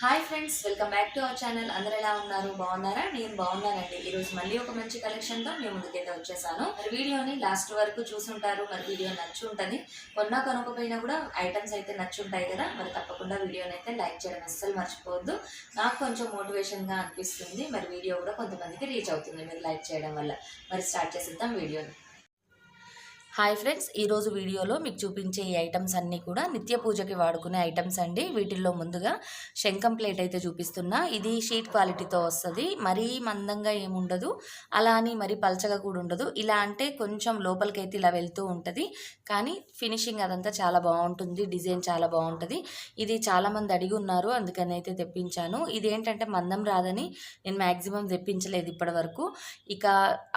Hi friends, welcome back to our channel. అందరు ఎలా ఉన్నారు? బాగున్నారా? నేను బాగున్నానండి. ఈరోజు మళ్ళీ ఒక మంచి కలెక్షన్తో మేము ముందుకైతే వచ్చేసాను. మరి వీడియోని లాస్ట్ వరకు చూసుంటారు. మరి వీడియో నచ్చి ఉంటుంది. కొనకపోయినా కూడా ఐటమ్స్ అయితే నచ్చి ఉంటాయి కదా. మరి తప్పకుండా వీడియోని అయితే లైక్ చేయడం అస్సలు మర్చిపోవద్దు. నాకు కొంచెం మోటివేషన్గా అనిపిస్తుంది. మరి వీడియో కూడా కొంతమందికి రీచ్ అవుతుంది మీరు లైక్ చేయడం వల్ల. మరి స్టార్ట్ చేసేద్దాం వీడియోని. హాయ్ ఫ్రెండ్స్, ఈరోజు వీడియోలో మీకు చూపించే ఈ ఐటమ్స్ అన్నీ కూడా నిత్య పూజకి వాడుకునే ఐటమ్స్ అండి. వీటిల్లో ముందుగా శంఖం ప్లేట్ అయితే చూపిస్తున్నా. ఇది షీట్ క్వాలిటీతో వస్తుంది. మరీ మందంగా ఏముండదు, అలా అని మరీ పలచగా కూడా ఉండదు. ఇలా అంటే కొంచెం లోపలికి అయితే ఇలా వెళ్తూ ఉంటుంది, కానీ ఫినిషింగ్ అదంతా చాలా బాగుంటుంది. డిజైన్ చాలా బాగుంటుంది. ఇది చాలామంది అడిగి ఉన్నారు, అందుకని అయితే తెప్పించాను. ఇది ఏంటంటే మందం రాదని నేను మ్యాక్సిమం తెప్పించలేదు ఇప్పటి వరకు. ఇక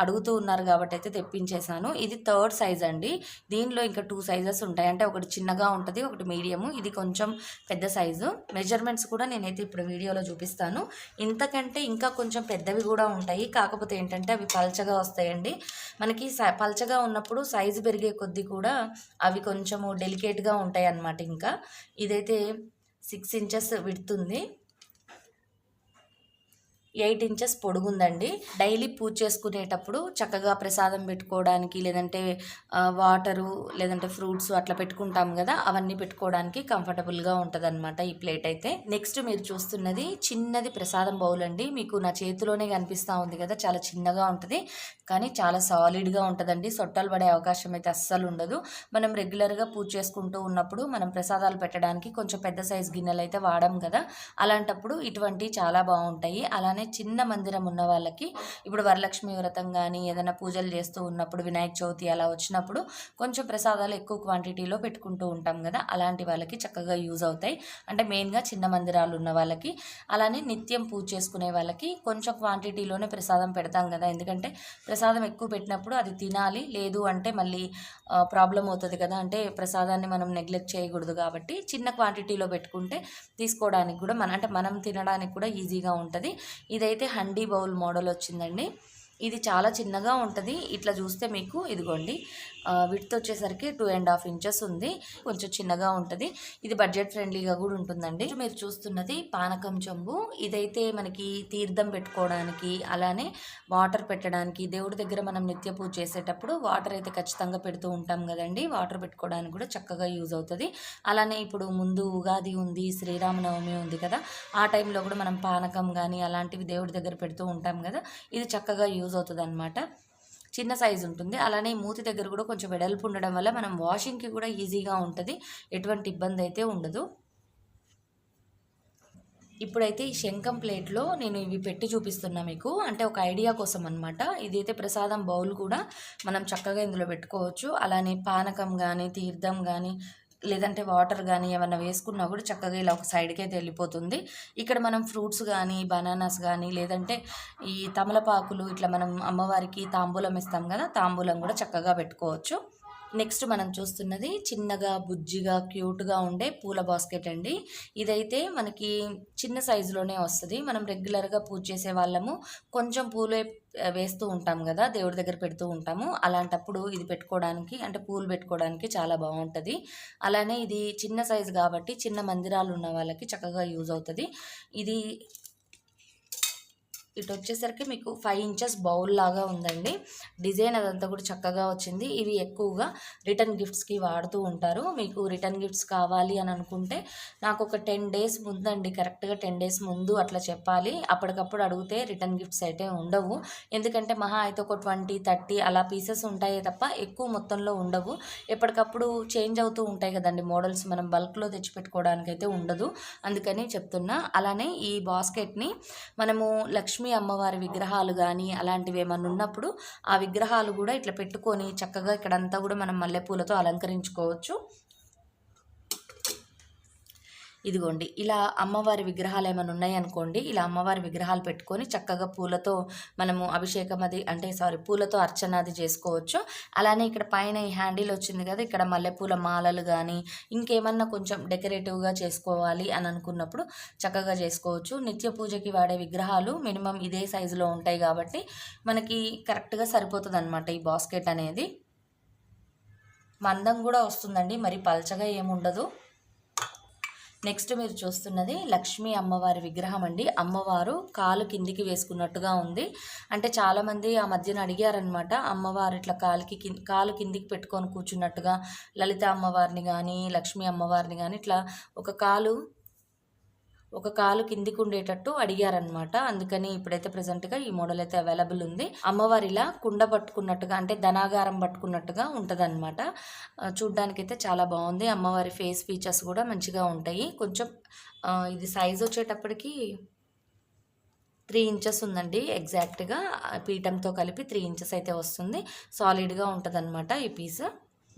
అడుగుతూ ఉన్నారు కాబట్టి అయితే తెప్పించేశాను. ఇది థర్డ్ సైజ్ అండి. దీనిలో ఇంకా 2 సైజెస్ ఉంటాయి. అంటే ఒకటి చిన్నగా ఉంటుంది, ఒకటి మీడియము, ఇది కొంచెం పెద్ద సైజు. మెజర్మెంట్స్ కూడా నేనైతే ఇప్పుడు వీడియోలో చూపిస్తాను. ఇంతకంటే ఇంకా కొంచెం పెద్దవి కూడా ఉంటాయి, కాకపోతే ఏంటంటే అవి పల్చగా వస్తాయండి. మనకి పల్చగా ఉన్నప్పుడు సైజు పెరిగే కొద్దీ కూడా అవి కొంచెము డెలికేట్గా ఉంటాయి అన్నమాట. ఇంకా ఇదైతే 6 ఇంచెస్ విడుతుంది, 8 ఇంచెస్ పొడుగుందండి. డైలీ పూజ చేసుకునేటప్పుడు చక్కగా ప్రసాదం పెట్టుకోవడానికి, లేదంటే వాటరు, లేదంటే ఫ్రూట్స్ అట్లా పెట్టుకుంటాం కదా, అవన్నీ పెట్టుకోవడానికి కంఫర్టబుల్గా ఉంటుంది అనమాట ఈ ప్లేట్ అయితే. నెక్స్ట్ మీరు చూస్తున్నది చిన్నది ప్రసాదం బౌల్ అండి. మీకు నా చేతిలోనే కనిపిస్తూ ఉంది కదా, చాలా చిన్నగా ఉంటుంది, కానీ చాలా సాలిడ్గా ఉంటుందండి. సొట్టలు పడే అవకాశం అయితే అస్సలు ఉండదు. మనం రెగ్యులర్గా పూజ చేసుకుంటూ ఉన్నప్పుడు మనం ప్రసాదాలు పెట్టడానికి కొంచెం పెద్ద సైజ్ గిన్నెలు అయితే వాడాం కదా, అలాంటప్పుడు ఇటువంటివి చాలా బాగుంటాయి. అలానే చిన్న మందిరం ఉన్న వాళ్ళకి, ఇప్పుడు వరలక్ష్మి వ్రతం కానీ ఏదైనా పూజలు చేస్తూ ఉన్నప్పుడు, వినాయక చవితి అలా వచ్చినప్పుడు కొంచెం ప్రసాదాలు ఎక్కువ క్వాంటిటీలో పెట్టుకుంటూ ఉంటాం కదా, అలాంటి వాళ్ళకి చక్కగా యూజ్ అవుతాయి. అంటే మెయిన్గా చిన్న మందిరాలు ఉన్న వాళ్ళకి. అలానే నిత్యం పూజ చేసుకునే వాళ్ళకి కొంచెం క్వాంటిటీలోనే ప్రసాదం పెడతాం కదా, ఎందుకంటే ప్రసాదం ఎక్కువ పెట్టినప్పుడు అది తినాలి, లేదు అంటే మళ్ళీ ప్రాబ్లం అవుతుంది కదా. అంటే ప్రసాదాన్ని మనం నెగ్లెక్ట్ చేయకూడదు కాబట్టి చిన్న క్వాంటిటీలో పెట్టుకుంటే తీసుకోవడానికి కూడా మనం తినడానికి కూడా ఈజీగా ఉంటుంది. ఇదైతే హండీ బౌల్ మోడల్ వచ్చిందండి. ఇది చాలా చిన్నగా ఉంటుంది. ఇట్లా చూస్తే మీకు ఇదిగోండి, విడ్త్ వచ్చేసరికి 2.5 ఇంచెస్ ఉంది. కొంచెం చిన్నగా ఉంటుంది. ఇది బడ్జెట్ ఫ్రెండ్లీగా కూడా ఉంటుందండి. మీరు చూస్తున్నది పానకం చెంబు. ఇదైతే మనకి తీర్థం పెట్టుకోవడానికి, అలానే వాటర్ పెట్టడానికి, దేవుడి దగ్గర మనం నిత్య పూజ చేసేటప్పుడు వాటర్ అయితే ఖచ్చితంగా పెడుతూ ఉంటాం కదండి, వాటర్ పెట్టుకోవడానికి కూడా చక్కగా యూజ్ అవుతుంది. అలానే ఇప్పుడు ముందు ఉగాది ఉంది, శ్రీరామనవమి ఉంది కదా, ఆ టైంలో కూడా మనం పానకం కానీ అలాంటివి దేవుడి దగ్గర పెడుతూ ఉంటాం కదా, ఇది చక్కగా యూజ్ అవుతుంది అనమాట. చిన్న సైజు ఉంటుంది. అలానే మూతి దగ్గర కూడా కొంచెం వెడల్పు ఉండడం వల్ల మనం వాషింగ్కి కూడా ఈజీగా ఉంటుంది, ఎటువంటి ఇబ్బంది అయితే ఉండదు. ఇప్పుడైతే ఈ శంఖం ప్లేట్లో నేను ఇవి పెట్టి చూపిస్తున్నా మీకు, అంటే ఒక ఐడియా కోసం అనమాట. ఇదైతే ప్రసాదం బౌల్ కూడా మనం చక్కగా ఇందులో పెట్టుకోవచ్చు. అలానే పానకం కానీ, తీర్థం కానీ, లేదంటే వాటర్ కానీ ఏమన్నా వేసుకున్నా కూడా చక్కగా ఇలా ఒక సైడ్కి అయితే వెళ్ళిపోతుంది. ఇక్కడ మనం ఫ్రూట్స్ కానీ, బనానాస్ కానీ, లేదంటే ఈ తమలపాకులు ఇట్లా మనం అమ్మవారికి తాంబూలం ఇస్తాం కదా, తాంబూలం కూడా చక్కగా పెట్టుకోవచ్చు. నెక్స్ట్ మనం చూస్తున్నది చిన్నగా బుజ్జిగా క్యూట్గా ఉండే పూల బాస్కెట్ అండి. ఇదైతే మనకి చిన్న సైజులోనే వస్తుంది. మనం రెగ్యులర్గా పూజ చేసే వాళ్ళము కొంచెం పూలు వేస్తూ ఉంటాం కదా, దేవుడి దగ్గర పెడుతూ ఉంటాము. అలాంటప్పుడు ఇది పెట్టుకోవడానికి, అంటే పూలు పెట్టుకోవడానికి చాలా బాగుంటుంది. అలానే ఇది చిన్న సైజు కాబట్టి చిన్న మందిరాలు ఉన్న వాళ్ళకి చక్కగా యూజ్ అవుతుంది. ఇది ఇటు వచ్చేసరికి మీకు 5 ఇంచెస్ బౌల్ లాగా ఉందండి. డిజైన్ అదంతా కూడా చక్కగా వచ్చింది. ఇవి ఎక్కువగా రిటర్న్ గిఫ్ట్స్కి వాడుతూ ఉంటారు. మీకు రిటర్న్ గిఫ్ట్స్ కావాలి అని అనుకుంటే నాకు ఒక 10 డేస్ ముందండి, కరెక్ట్గా 10 డేస్ ముందు అట్లా చెప్పాలి. అప్పటికప్పుడు అడిగితే రిటర్న్ గిఫ్ట్స్ అయితే ఉండవు. ఎందుకంటే మహా అయితే ఒక 20, 30 అలా పీసెస్ ఉంటాయే తప్ప ఎక్కువ మొత్తంలో ఉండవు. ఎప్పటికప్పుడు చేంజ్ అవుతూ ఉంటాయి కదండి మోడల్స్, మనం బల్క్లో తెచ్చిపెట్టుకోవడానికి అయితే ఉండదు, అందుకని చెప్తున్నా. అలానే ఈ బాస్కెట్ని మనము లక్ష్మీ అమ్మవారి విగ్రహాలు కానీ అలాంటివి ఏమన్నా ఉన్నప్పుడు ఆ విగ్రహాలు కూడా ఇట్లా పెట్టుకొని చక్కగా ఇక్కడంతా కూడా మనం మల్లెపూలతో అలంకరించుకోవచ్చు. ఇదిగోండి, ఇలా అమ్మవారి విగ్రహాలు ఏమైనా ఉన్నాయనుకోండి, ఇలా అమ్మవారి విగ్రహాలు పెట్టుకొని చక్కగా పూలతో మనము అభిషేకం పూలతో అర్చన అది చేసుకోవచ్చు. అలానే ఇక్కడ పైన ఈ హ్యాండిల్ వచ్చింది కదా, ఇక్కడ మల్లెపూల మాలలు కానీ ఇంకేమన్నా కొంచెం డెకరేటివ్గా చేసుకోవాలి అని అనుకున్నప్పుడు చక్కగా చేసుకోవచ్చు. నిత్య పూజకి వాడే విగ్రహాలు మినిమం ఇదే సైజులో ఉంటాయి కాబట్టి మనకి కరెక్ట్గా సరిపోతుంది అనమాట ఈ బాస్కెట్ అనేది. మందం కూడా వస్తుందండి, మరి పల్చగా ఏముండదు. నెక్స్ట్ మీరు చూస్తున్నది లక్ష్మీ అమ్మవారి విగ్రహం అండి. అమ్మవారు కాలు కిందికి వేసుకున్నట్టుగా ఉంది. అంటే చాలామంది ఆ మధ్యన అడిగారనమాట, అమ్మవారు ఇట్లా కాలు కిందికి పెట్టుకొని కూర్చున్నట్టుగా లలిత అమ్మవారిని కానీ లక్ష్మీ అమ్మవారిని కానీ ఇట్లా ఒక కాలు కిందికి ఉండేటట్టు అడిగారనమాట. అందుకని ఇప్పుడైతే ప్రజెంట్గా ఈ మోడల్ అయితే అవైలబుల్ ఉంది. అమ్మవారి ఇలా కుండ పట్టుకున్నట్టుగా అంటే ధనాగారం పట్టుకున్నట్టుగా ఉంటుంది అనమాట. చూడ్డానికైతే చాలా బాగుంది. అమ్మవారి ఫేస్ ఫీచర్స్ కూడా మంచిగా ఉంటాయి. కొంచెం ఇది సైజ్ వచ్చేటప్పటికి 3 ఇంచెస్ ఉందండి. ఎగ్జాక్ట్గా పీఠంతో కలిపి 3 ఇంచెస్ అయితే వస్తుంది. సాలిడ్గా ఉంటుంది అనమాట ఈ పీస్.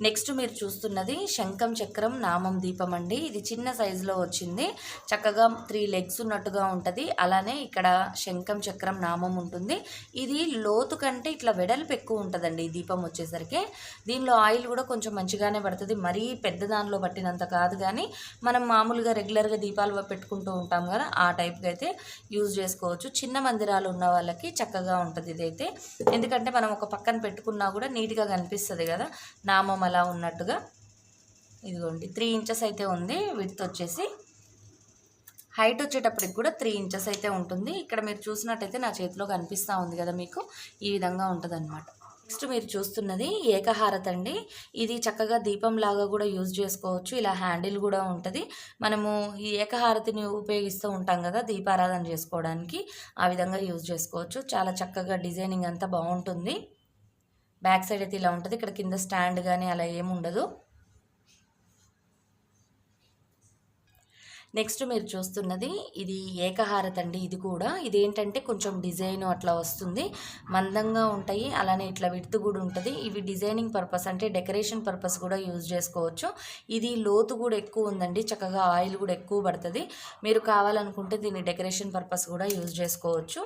నెక్స్ట్ మీరు చూస్తున్నది శంఖం చక్రం నామం దీపం అండి. ఇది చిన్న సైజులో వచ్చింది. చక్కగా 3 లెగ్స్ ఉన్నట్టుగా ఉంటుంది. అలానే ఇక్కడ శంఖం చక్రం నామం ఉంటుంది. ఇది లోతు కంటే ఇట్లా వెడల్పు ఎక్కువ ఉంటుందండి ఈ దీపం వచ్చేసరికి. దీనిలో ఆయిల్ కూడా కొంచెం మంచిగానే పడుతుంది. మరీ పెద్ద దానిలో పట్టినంత కాదు, కానీ మనం మామూలుగా రెగ్యులర్గా దీపాలు పెట్టుకుంటూ ఉంటాం కదా, ఆ టైప్కి అయితే యూజ్ చేసుకోవచ్చు. చిన్న మందిరాలు ఉన్న వాళ్ళకి చక్కగా ఉంటుంది ఇదైతే. ఎందుకంటే మనం ఒక పక్కన పెట్టుకున్నా కూడా నీట్గా కనిపిస్తుంది కదా నామం అలా ఉన్నట్టుగా. ఇదిగోండి 3 ఇంచెస్ అయితే ఉంది. విడ్త్ వచ్చేసి హైట్ వచ్చేటప్పటికి కూడా 3 ఇంచెస్ అయితే ఉంటుంది. ఇక్కడ మీరు చూసినట్టయితే నా చేతిలో కనిపిస్తూ ఉంది కదా మీకు, ఈ విధంగా ఉంటుంది అనమాట. నెక్స్ట్ మీరు చూస్తున్నది ఏకహారతి అండి. ఇది చక్కగా దీపం లాగా కూడా యూజ్ చేసుకోవచ్చు. ఇలా హ్యాండిల్ కూడా ఉంటుంది. మనము ఈ ఏకహారతిని ఉపయోగిస్తూ ఉంటాం కదా దీపారాధన చేసుకోవడానికి, ఆ విధంగా యూజ్ చేసుకోవచ్చు. చాలా చక్కగా డిజైనింగ్ అంతా బాగుంటుంది. బ్యాక్ సైడ్ అయితే ఇలా ఉంటుంది. ఇక్కడ కింద స్టాండ్ కానీ అలా ఏముండదు. నెక్స్ట్ మీరు చూస్తున్నది ఇది ఏకహారతి అండి. ఇది కూడా ఇదేంటంటే కొంచెం డిజైన్ అట్లా వస్తుంది, మందంగా ఉంటాయి. అలానే ఇట్లా విడ్త్ కూడా ఉంటుంది. ఇవి డిజైనింగ్ పర్పస్ అంటే డెకరేషన్ పర్పస్ కూడా యూజ్ చేసుకోవచ్చు. ఇది లోతు కూడా ఎక్కువ ఉందండి. చక్కగా ఆయిల్ కూడా ఎక్కువ పడుతుంది. మీరు కావాలనుకుంటే దీన్ని డెకరేషన్ పర్పస్ కూడా యూజ్ చేసుకోవచ్చు.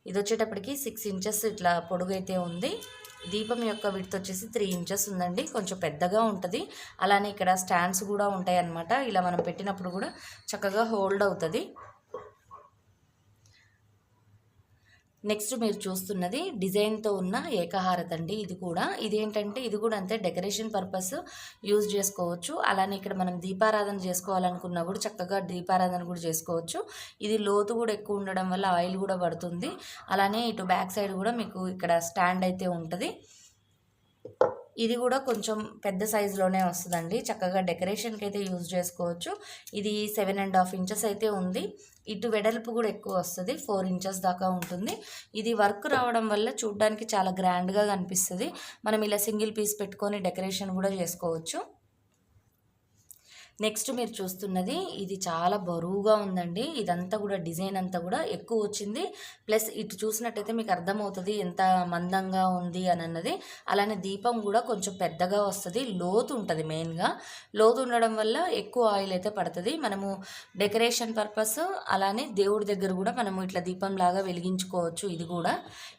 ఇది వచ్చేటప్పటికి 6 ఇంచెస్ ఇట్లా పొడుగైతే ఉంది. దీపం యొక్క విడ్త్ వచ్చేసి 3 ఇంచెస్ ఉందండి. కొంచెం పెద్దగా ఉంటుంది. అలానే ఇక్కడ స్టాండ్స్ కూడా ఉంటాయి అన్నమాట. ఇలా మనం పెట్టినప్పుడు కూడా చక్కగా హోల్డ్ అవుతుంది. నెక్స్ట్ మీరు చూస్తున్నది డిజైన్తో ఉన్న ఏకహారతి అండి. ఇదేంటంటే ఇది కూడా అంతే డెకరేషన్ పర్పస్ యూజ్ చేసుకోవచ్చు. అలానే ఇక్కడ మనం దీపారాధన చేసుకోవాలనుకున్నా కూడా చక్కగా దీపారాధన కూడా చేసుకోవచ్చు. ఇది లోతు కూడా ఎక్కువ ఉండడం వల్ల ఆయిల్ కూడా పడుతుంది. అలానే ఇటు బ్యాక్ సైడ్ కూడా మీకు ఇక్కడ స్టాండ్ అయితే ఉంటుంది. ఇది కూడా కొంచెం పెద్ద సైజులోనే వస్తుందండి. చక్కగా డెకరేషన్కి అయితే యూజ్ చేసుకోవచ్చు. ఇది 7.5 ఇంచెస్ అయితే ఉంది. ఇటు వెడల్పు కూడా ఎక్కువ వస్తుంది, 4 ఇంచెస్ దాకా ఉంటుంది. ఇది వర్క్ రావడం వల్ల చూడడానికి చాలా గ్రాండ్గా కనిపిస్తుంది. మనం ఇలా సింగిల్ పీస్ పెట్టుకొని డెకరేషన్ కూడా చేసుకోవచ్చు. నెక్స్ట్ మీరు చూస్తున్నది ఇది చాలా బరువుగా ఉందండి. ఇదంతా కూడా డిజైన్ అంతా కూడా ఎక్కువ వచ్చింది. ప్లస్ ఇటు చూసినట్టయితే మీకు అర్థమవుతుంది ఎంత మందంగా ఉంది అని అన్నది. అలానే దీపం కూడా కొంచెం పెద్దగా వస్తుంది, లోతు ఉంటుంది. మెయిన్గా లోతు ఉండడం వల్ల ఎక్కువ ఆయిల్ అయితే పడుతుంది. మనము డెకరేషన్ పర్పస్ అలానే దేవుడి దగ్గర కూడా మనము ఇట్లా దీపం లాగా వెలిగించుకోవచ్చు.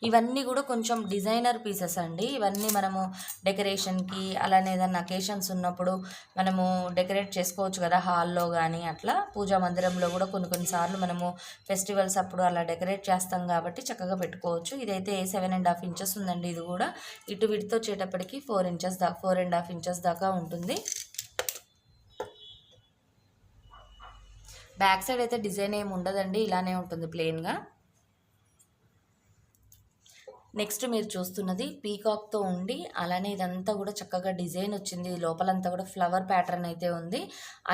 ఇవన్నీ కూడా కొంచెం డిజైనర్ పీసెస్ అండి. ఇవన్నీ మనము డెకరేషన్కి అలానే ఏదైనా అకేషన్స్ ఉన్నప్పుడు మనము డెకరేట్ చేసుకోవచ్చు కదా, హాల్లో కానీ అట్లా పూజా మందిరంలో కూడా కొన్నిసార్లు మనము ఫెస్టివల్స్ అప్పుడు అలా డెకరేట్ చేస్తాం కాబట్టి చక్కగా పెట్టుకోవచ్చు. ఇదైతే 7.5 ఇంచెస్ ఉందండి. ఇది కూడా ఇటు విడ్త్ వచ్చేటప్పటికి 4.5 ఇంచెస్ దాకా ఉంటుంది. బ్యాక్ సైడ్ అయితే డిజైన్ ఏమి ఉండదండి, ఇలానే ఉంటుంది ప్లెయిన్గా. నెక్స్ట్ మీరు చూస్తున్నది పీకాక్తో ఉండి అలానే ఇదంతా కూడా చక్కగా డిజైన్ వచ్చింది. లోపలంతా కూడా ఫ్లవర్ ప్యాటర్న్ అయితే ఉంది.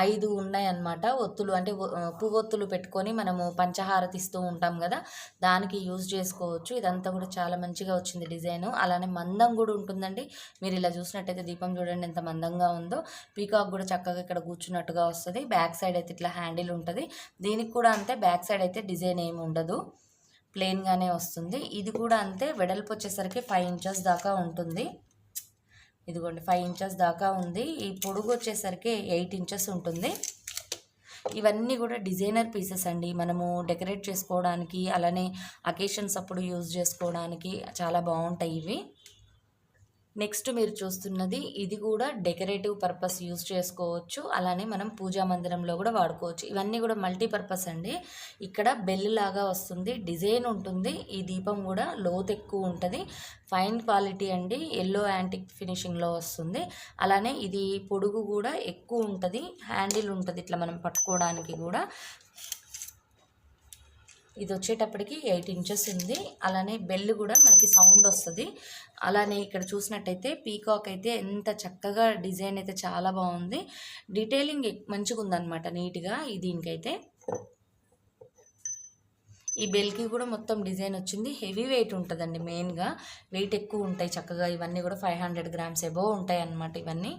5 ఉన్నాయి అన్నమాట ఒత్తులు. అంటే పువ్వొత్తులు పెట్టుకొని మనము పంచహారతి ఇస్తూ ఉంటాం కదా, దానికి యూజ్ చేసుకోవచ్చు. ఇదంతా కూడా చాలా మంచిగా వచ్చింది డిజైన్. అలానే మందం కూడా ఉంటుందండి. మీరు ఇలా చూసినట్టయితే దీపం చూడండి ఎంత మందంగా ఉందో. పీకాక్ కూడా చక్కగా ఇక్కడ కూర్చున్నట్టుగా వస్తుంది. బ్యాక్ సైడ్ అయితే ఇట్లా హ్యాండిల్ ఉంటుంది. దీనికి కూడా అంతే, బ్యాక్ సైడ్ అయితే డిజైన్ ఏమి ఉండదు, ప్లెయిన్గానే వస్తుంది. ఇది కూడా అంతే, వెడల్పు వచ్చేసరికి 5 ఇంచెస్ దాకా ఉంటుంది. ఇదిగోండి 5 ఇంచెస్ దాకా ఉంది. ఈ పొడుగు వచ్చేసరికి 8 ఇంచెస్ ఉంటుంది. ఇవన్నీ కూడా డిజైనర్ పీసెస్ అండి. మనము డెకరేట్ చేసుకోవడానికి అలానే అకేషన్స్ అప్పుడు యూజ్ చేసుకోవడానికి చాలా బాగుంటాయి ఇవి. నెక్స్ట్ మీరు చూస్తున్నది ఇది కూడా డెకరేటివ్ పర్పస్ యూజ్ చేసుకోవచ్చు. అలానే మనం పూజా మందిరంలో కూడా వాడుకోవచ్చు. ఇవన్నీ కూడా మల్టీపర్పస్ అండి. ఇక్కడ బెల్ లాగా వస్తుంది, డిజైన్ ఉంటుంది. ఈ దీపం కూడా లోతు ఎక్కువ ఉంటుంది, ఫైన్ క్వాలిటీ అండి. ఎల్లో యాంటిక్ ఫినిషింగ్లో వస్తుంది. అలానే ఇది పొడుగు కూడా ఎక్కువ ఉంటుంది, హ్యాండిల్ ఉంటుంది ఇట్లా మనం పట్టుకోవడానికి కూడా. ఇది వచ్చేటప్పటికి 8 ఇంచెస్ ఉంది. అలానే బెల్ కూడా మనకి సౌండ్ వస్తుంది. అలానే ఇక్కడ చూసినట్టయితే పీకాక్ అయితే ఎంత చక్కగా డిజైన్ అయితే చాలా బాగుంది. డీటెయిలింగ్ మంచిగా ఉందన్నమాట, నీట్గా. దీనికైతే ఈ బెల్కి కూడా మొత్తం డిజైన్ వచ్చింది. హెవీ వెయిట్ ఉంటుందండి, మెయిన్గా వెయిట్ ఎక్కువ ఉంటాయి చక్కగా. ఇవన్నీ కూడా 500 గ్రామ్స్ ఎబో ఉంటాయి అన్నమాట ఇవన్నీ.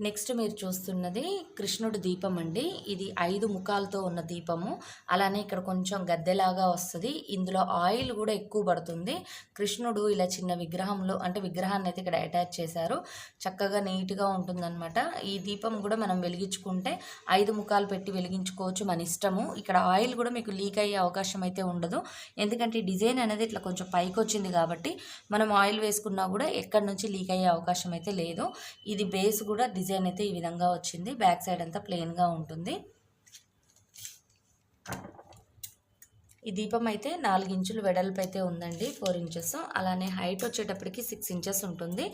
నెక్స్ట్ మీరు చూస్తున్నది కృష్ణుడి దీపం అండి. ఇది 5 ముఖాలతో ఉన్న దీపము. అలానే ఇక్కడ కొంచెం గద్దెలాగా వస్తుంది. ఇందులో ఆయిల్ కూడా ఎక్కువ పడుతుంది. కృష్ణుడు ఇలా చిన్న విగ్రహంలో, అంటే విగ్రహాన్ని అయితే ఇక్కడ అటాచ్ చేశారు. చక్కగా నీట్గా ఉంటుందన్నమాట. ఈ దీపం కూడా మనం వెలిగించుకుంటే 5 ముఖాలు పెట్టి వెలిగించుకోవచ్చు, మన ఇష్టము. ఇక్కడ ఆయిల్ కూడా మీకు లీక్ అయ్యే అవకాశం అయితే ఉండదు, ఎందుకంటే ఈ డిజైన్ అనేది ఇట్లా కొంచెం పైకి వచ్చింది కాబట్టి మనం ఆయిల్ వేసుకున్నా కూడా ఎక్కడి నుంచి లీక్ అయ్యే అవకాశం అయితే లేదు. ఇది బేస్ కూడా డిజైన్ అయితే ఈ విధంగా వచ్చింది. బ్యాక్ సైడ్ అంతా ప్లెయిన్గా ఉంటుంది. ఈ దీపం అయితే 4 ఇంచులు వెడల్పు అయితే ఉందండి, 4 ఇంచెస్. అలానే హైట్ వచ్చేటప్పటికి 6 ఇంచెస్ ఉంటుంది.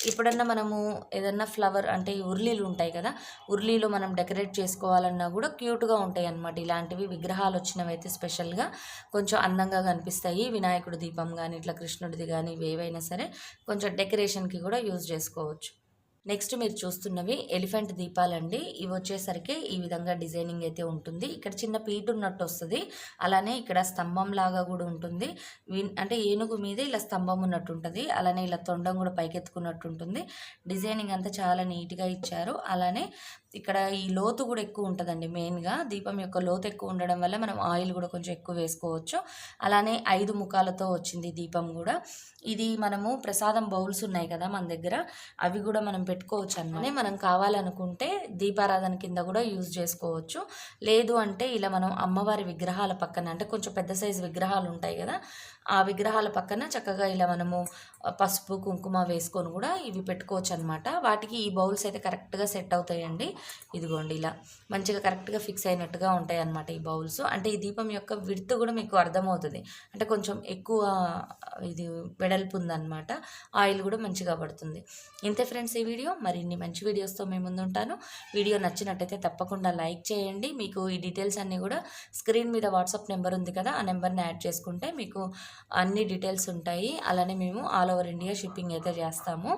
ఇప్పుడన్నా మనము ఏదన్నా ఫ్లవర్ అంటే ఉర్లీలు ఉంటాయి కదా, ఉర్లీలో మనం డెకరేట్ చేసుకోవాలన్నా కూడా క్యూట్గా ఉంటాయి అన్నమాట. ఇలాంటివి విగ్రహాలు వచ్చినవి అయితే స్పెషల్గా కొంచెం అందంగా కనిపిస్తాయి. వినాయకుడి దీపం కానీ ఇట్లా కృష్ణుడిది కానీ ఏవైనా సరే కొంచెం డెకరేషన్కి కూడా యూజ్ చేసుకోవచ్చు. నెక్స్ట్ మీరు చూస్తున్నవి ఎలిఫెంట్ దీపాలండి. ఇవి వచ్చేసరికి ఈ విధంగా డిజైనింగ్ అయితే ఉంటుంది. ఇక్కడ చిన్న పీట ఉన్నట్టు వస్తుంది. అలానే ఇక్కడ స్తంభం లాగా కూడా ఉంటుంది. అంటే ఏనుగు మీద ఇలా స్తంభం ఉన్నట్టు ఉంటుంది. అలానే ఇలా తొండం కూడా పైకెత్తుకున్నట్టు ఉంటుంది. డిజైనింగ్ అంతా చాలా నీట్గా ఇచ్చారు. అలానే ఇక్కడ ఈ లోతు కూడా ఎక్కువ ఉంటుందండి. మెయిన్గా దీపం యొక్క లోతు ఎక్కువ ఉండడం వల్ల మనం ఆయిల్ కూడా కొంచెం ఎక్కువ వేసుకోవచ్చు. అలానే 5 ముఖాలతో వచ్చింది దీపం కూడా. ఇది మనము ప్రసాదం బౌల్స్ ఉన్నాయి కదా మన దగ్గర, అవి కూడా మనం పెట్టుకోవచ్చు అన్నమాట. మనం కావాలనుకుంటే దీపారాధన కింద కూడా యూజ్ చేసుకోవచ్చు. లేదు అంటే ఇలా మనం అమ్మవారి విగ్రహాల పక్కన, అంటే కొంచెం పెద్ద సైజు విగ్రహాలు ఉంటాయి కదా, ఆ విగ్రహాల పక్కన చక్కగా ఇలా మనము పసుపు కుంకుమ వేసుకొని కూడా ఇవి పెట్టుకోవచ్చు అనమాట. వాటికి ఈ బౌల్స్ అయితే కరెక్ట్గా సెట్ అవుతాయండి. ఇదిగోండి ఇలా మంచిగా కరెక్ట్గా ఫిక్స్ అయినట్టుగా ఉంటాయి అన్నమాట ఈ బౌల్స్. అంటే ఈ దీపం యొక్క విడ్త్ కూడా మీకు అర్థమవుతుంది, అంటే కొంచెం ఎక్కువ ఇది వెడల్పు ఉందన్నమాట. ఆయిల్ కూడా మంచిగా పడుతుంది. ఇంతే ఫ్రెండ్స్ ఈ వీడియో. మరిన్ని మంచి వీడియోస్తో మేము ముందుంటాను. వీడియో నచ్చినట్టయితే తప్పకుండా లైక్ చేయండి. మీకు ఈ డీటెయిల్స్ అన్నీ కూడా స్క్రీన్ మీద వాట్సాప్ నెంబర్ ఉంది కదా, ఆ నెంబర్ని యాడ్ చేసుకుంటే మీకు అన్ని డీటెయిల్స్ ఉంటాయి. అలానే మేము ఆల్ ఓవర్ ఇండియా షిప్పింగ్ అయితే చేస్తాము.